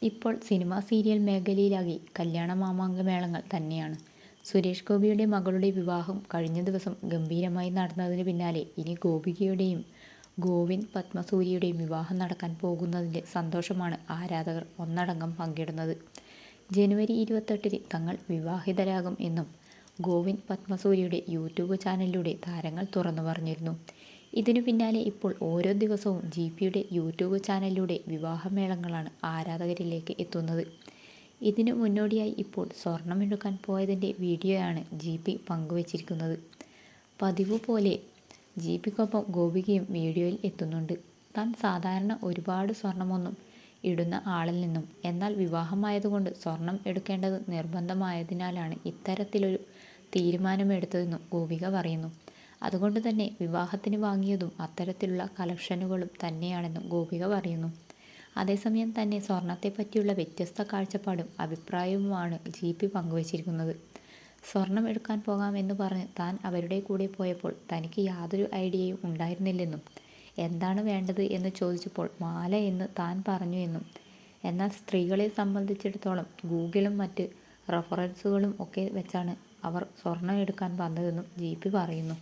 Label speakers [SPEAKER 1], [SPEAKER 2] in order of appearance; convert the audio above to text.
[SPEAKER 1] ഇപ്പോൾ cinema serial മേഖലയിലാകെ കല്യാണ മാമാങ്കമേളങ്ങൾ തന്നെയാണ്. സുരേഷ് ഗോപിയുടെ മകളുടെ വിവാഹം കഴിഞ്ഞ ദിവസം ഗംഭീരമായി നടന്നതിന് പിന്നാലെ ഇനി ഗോപികയുടെയും ഗോവിന്ദ് പത്മസൂര്യയുടെയും വിവാഹം നടക്കാൻ പോകുന്നതിൻ്റെ സന്തോഷമാണ് ആരാധകർ ഒന്നടങ്കം പങ്കിടുന്നത്. ജനുവരി 28-ന് തങ്ങൾ വിവാഹിതരാകും എന്നും ഗോവിന്ദ് പത്മസൂര്യയുടെ യൂട്യൂബ് ചാനലിലൂടെ താരങ്ങൾ തുറന്നു പറഞ്ഞിരുന്നു. ഇതിനു പിന്നാലെ ഇപ്പോൾ ഓരോ ദിവസവും ജിപിയുടെ യൂട്യൂബ് ചാനലിലൂടെ വിവാഹമേളങ്ങളാണ് ആരാധകരിലേക്ക് എത്തുന്നത്. ഇതിനു മുന്നോടിയായി ഇപ്പോൾ സ്വർണമെടുക്കാൻ പോയതിൻ്റെ വീഡിയോയാണ് ജിപി പങ്കുവച്ചിരിക്കുന്നത്. പതിവ് പോലെ ജിപിക്കൊപ്പം ഗോപികയും വീഡിയോയിൽ എത്തുന്നുണ്ട്. താൻ സാധാരണ ഒരുപാട് സ്വർണമൊന്നും ഇടുന്ന ആളിൽ നിന്നും എന്നാൽ വിവാഹമായതുകൊണ്ട് സ്വർണം എടുക്കേണ്ടത് നിർബന്ധമായതിനാലാണ് ഇത്തരത്തിലൊരു തീരുമാനമെടുത്തതെന്നും ഗോപിക പറയുന്നു. അതുകൊണ്ട് തന്നെ വിവാഹത്തിന് വാങ്ങിയതും അത്തരത്തിലുള്ള കളക്ഷനുകളും തന്നെയാണെന്നും ഗോപിക പറയുന്നു. അതേസമയം തന്നെ സ്വർണത്തെപ്പറ്റിയുള്ള വ്യത്യസ്ത കാഴ്ചപ്പാടും അഭിപ്രായവുമാണ് ജിപി പങ്കുവച്ചിരിക്കുന്നത്. സ്വർണം എടുക്കാൻ പോകാമെന്ന് പറഞ്ഞ് താൻ അവരുടെ കൂടെ പോയപ്പോൾ തനിക്ക് യാതൊരു ഐഡിയയും ഉണ്ടായിരുന്നില്ലെന്നും എന്താണ് വേണ്ടത് എന്ന് ചോദിച്ചപ്പോൾ മാല എന്ന് താൻ പറഞ്ഞു എന്നും എന്നാൽ സ്ത്രീകളെ സംബന്ധിച്ചിടത്തോളം ഗൂഗിളും മറ്റ് റഫറൻസുകളും ഒക്കെ വെച്ചാണ് അവർ സ്വർണം എടുക്കാൻ വന്നതെന്നും ജിപി പറയുന്നു.